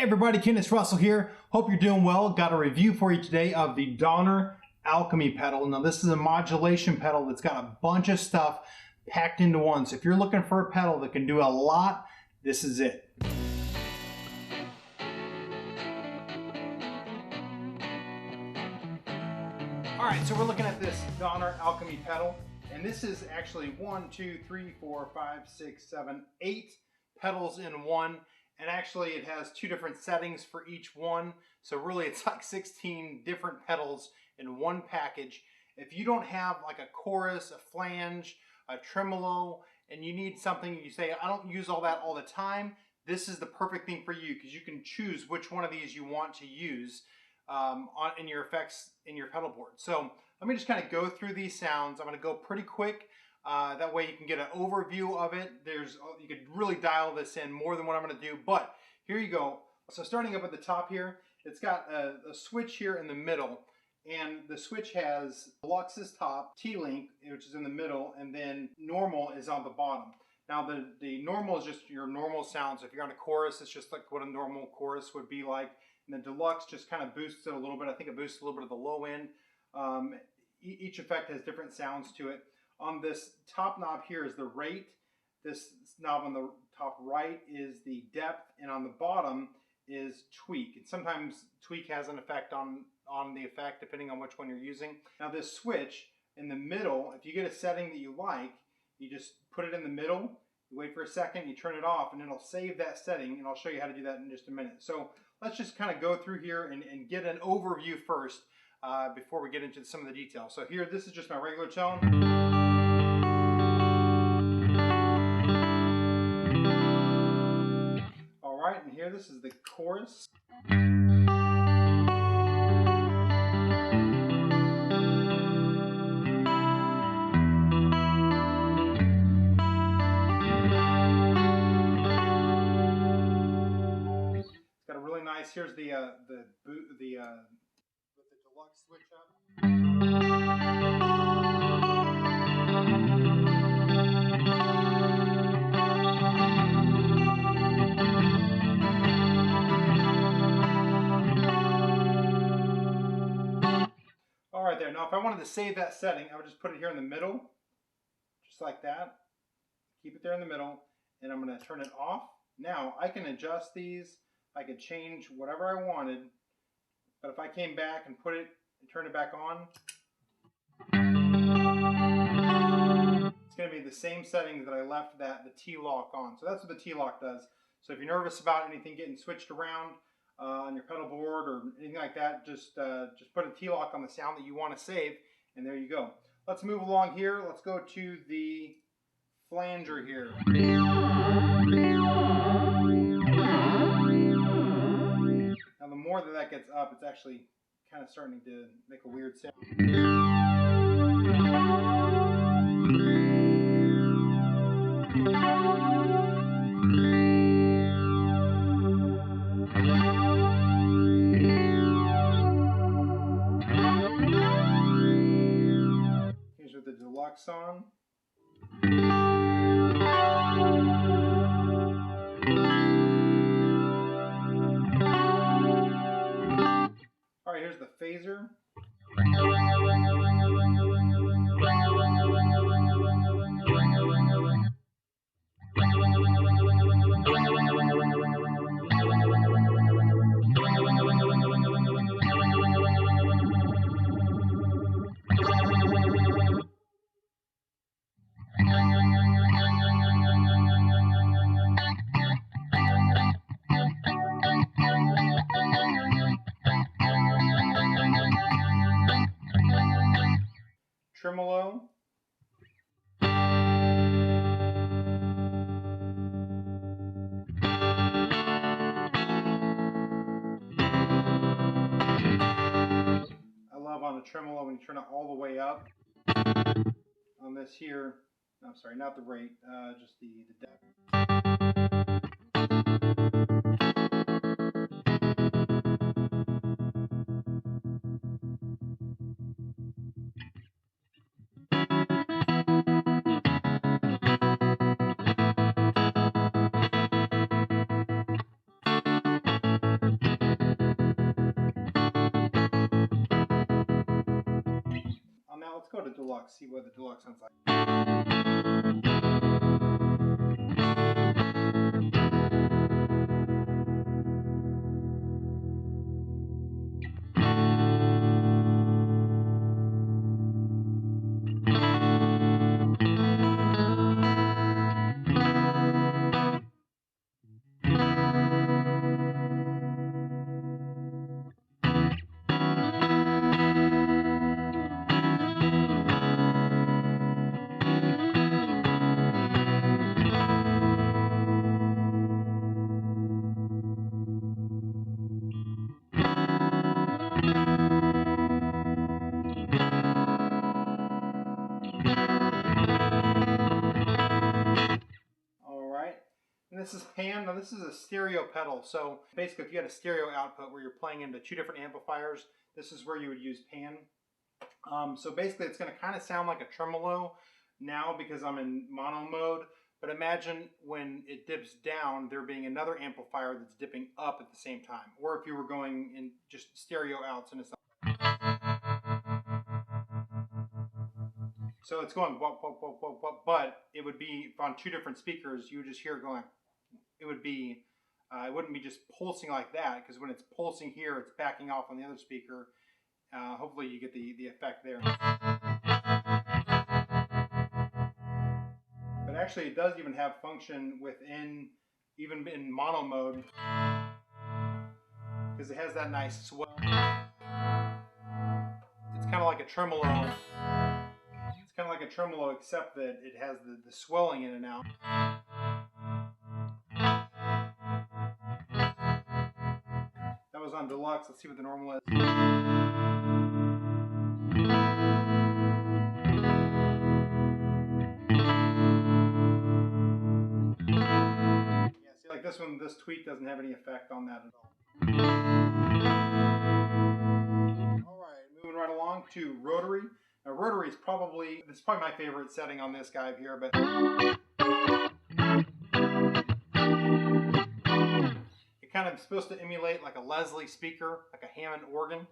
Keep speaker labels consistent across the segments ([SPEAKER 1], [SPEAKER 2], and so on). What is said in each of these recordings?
[SPEAKER 1] everybody, Kennis here. Hope you're doing well. Got a review for you today of the Donner Alchemy pedal. Now this is a modulation pedal that's got a bunch of stuff packed into one. So if you're looking for a pedal that can do a lot, this is it. All right, so we're looking at this Donner Alchemy pedal, and this is actually 1, 2, 3, 4, 5, 6, 7, 8 pedals in one. And actually it has 2 different settings for each one. So really it's like 16 different pedals in one package. If you don't have like a chorus, a flange, a tremolo, and you need something, you say, I don't use all that all the time, this is the perfect thing for you because you can choose which one of these you want to use in your effects in your pedal board. So let me just kind of go through these sounds. I'm going to go pretty quick. That way you can get an overview of it. You could really dial this in more than what I'm going to do, but here you go. So starting up at the top here, it's got a switch here in the middle, and the switch has Deluxe's top, t.lock, which is in the middle, and then normal is on the bottom. Now the normal is just your normal sound. So if you're on a chorus, it's just like what a normal chorus would be like, and the Deluxe just kind of boosts it a little bit. I think it boosts a little bit of the low end. Each effect has different sounds to it. On this top knob here is the rate. This knob on the top right is the depth, and on the bottom is tweak. And sometimes tweak has an effect on the effect depending on which one you're using. Now this switch in the middle, if you get a setting that you like, you just put it in the middle, you wait for a second, you turn it off, and it'll save that setting, and I'll show you how to do that in just a minute. So let's just kind of go through here and get an overview first before we get into some of the details. So here, this is just my regular tone. And here, this is the chorus. It's got a really nice. Here's the with the Deluxe switch up. Right there. Now if I wanted to save that setting, I would just put it here in the middle, just like that. Keep it there in the middle, and I'm going to turn it off. Now I can adjust these. I could change whatever I wanted, but if I came back and put it and turn it back on, it's going to be the same settings that I left the t.lock on. So that's what the t.lock does. So if you're nervous about anything getting switched around on your pedal board or anything like that, just put a t.lock on the sound that you want to save, and there you go. Let's move along here. Let's go to the flanger here. Now the more that gets up, it's actually kind of starting to make a weird sound. On. All right, here's the phaser. Tremolo. I love on the tremolo when you turn it all the way up. On this here, I'm sorry, not the rate, just the depth. go to t.lock, see what the t.lock sounds like. And this is pan. Now this is a stereo pedal. So basically if you had a stereo output where you're playing into two different amplifiers, this is where you would use pan. So basically it's going to kind of sound like a tremolo now because I'm in mono mode. But imagine when it dips down, there being another amplifier that's dipping up at the same time. Or if you were going in just stereo outs and it's so it's going whoop, whoop, whoop, whoop, whoop, but it would be on two different speakers. You would just hear it going. It would be, it wouldn't be just pulsing like that, because when it's pulsing here, it's backing off on the other speaker. Hopefully you get the effect there. But actually it does even have function within, even in mono mode, because it has that nice swell. It's kind of like a tremolo. It's kind of like a tremolo, except that it has the swelling in and out. That was on deluxe. Let's see what the normal is. Yeah, see, like this one, this tweak doesn't have any effect on that at all. All right, moving right along to Rotary. Now, Rotary is probably, this is probably my favorite setting on this guy here, but it kind of is supposed to emulate like a Leslie speaker, like a Hammond organ.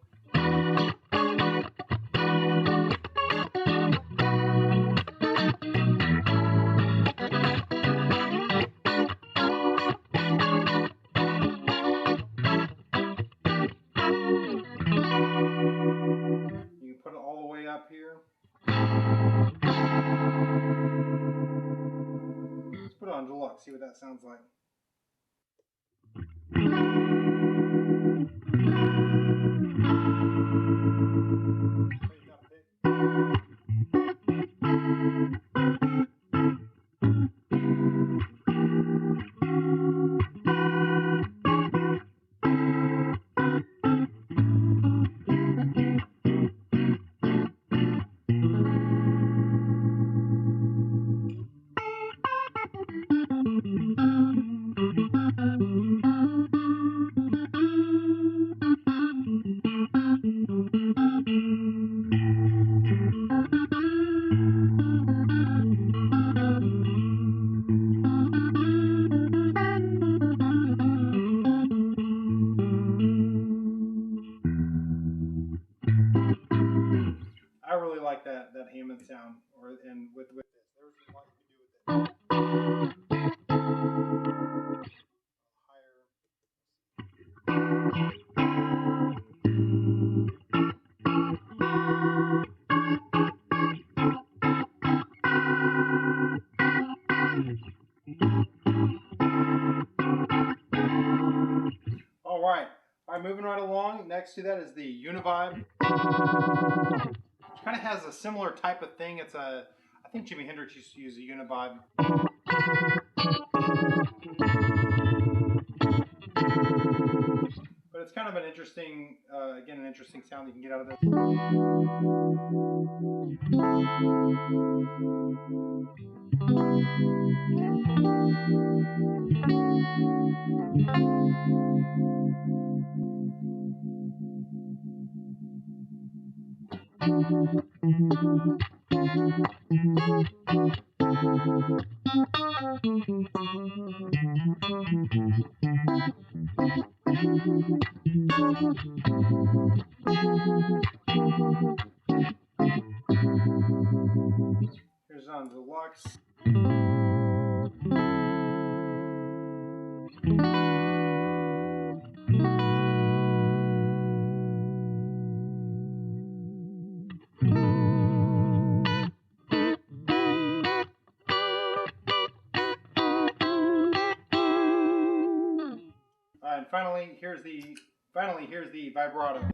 [SPEAKER 1] You can put it all the way up here. Let's put it on deluxe, see what that sounds like. I really like that Hammond sound, and with this, there's a lot you can do with it. Higher. All right, moving right along. Next to that is the Univibe. Which kind of has a similar type of thing. It's a, I think Jimi Hendrix used to use a Univibe. But it's kind of an interesting, again, an interesting sound you can get out of this. Here's on deluxe. And finally, here's the vibrato.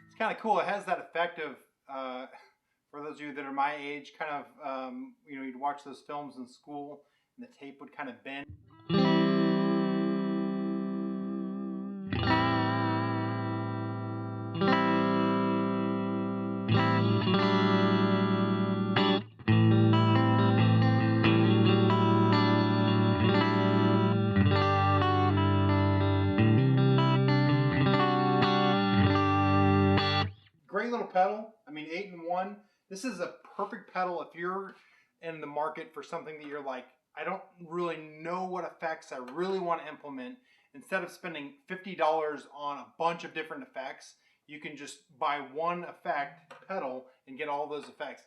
[SPEAKER 1] It's kind of cool. It has that effect of, for those of you that are my age, kind of, you know, you'd watch those films in school and the tape would kind of bend. Great little pedal. I mean, 8-in-1. This is a perfect pedal if you're in the market for something that you're like, I don't really know what effects I really want to implement. Instead of spending $50 on a bunch of different effects, you can just buy one effect pedal and get all those effects.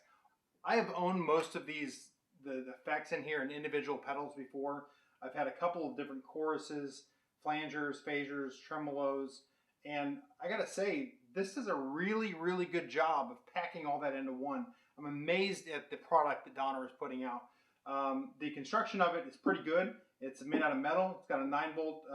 [SPEAKER 1] I have owned most of these, the effects in here in individual pedals before. I've had a couple of different choruses, flangers, phasers, tremolos, and I gotta say, this is a really, really good job of packing all that into one. I'm amazed at the product that Donner is putting out. The construction of it is pretty good. It's made out of metal. It's got a 9-volt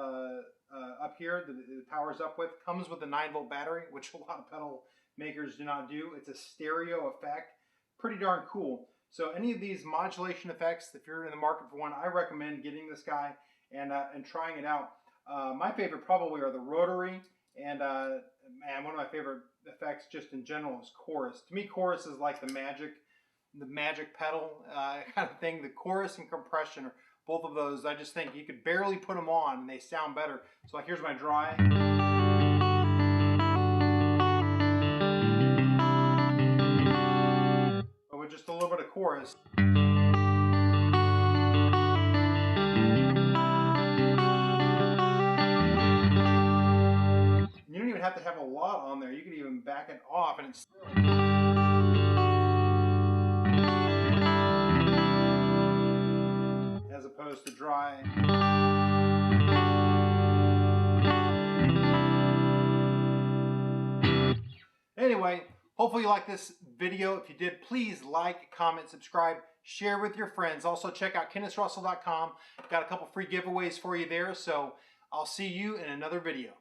[SPEAKER 1] up here that it powers up with. Comes with a 9-volt battery, which a lot of pedal makers do not do. It's a stereo effect. Pretty darn cool. So any of these modulation effects, if you're in the market for one, I recommend getting this guy and trying it out. My favorite probably are the Rotary, and man, one of my favorite effects just in general is chorus. To me, chorus is like the magic pedal kind of thing. The chorus and compression are both of those. I just think you could barely put them on and they sound better. So like here's my dry. But with just a little bit of chorus. You don't even have to have a lot on there. You could even back it off and it's still. As opposed to dry. Anyway, hopefully you liked this video. If you did, please like, comment, subscribe, share with your friends. Also check out kennisrussell.com. Got a couple free giveaways for you there. So I'll see you in another video.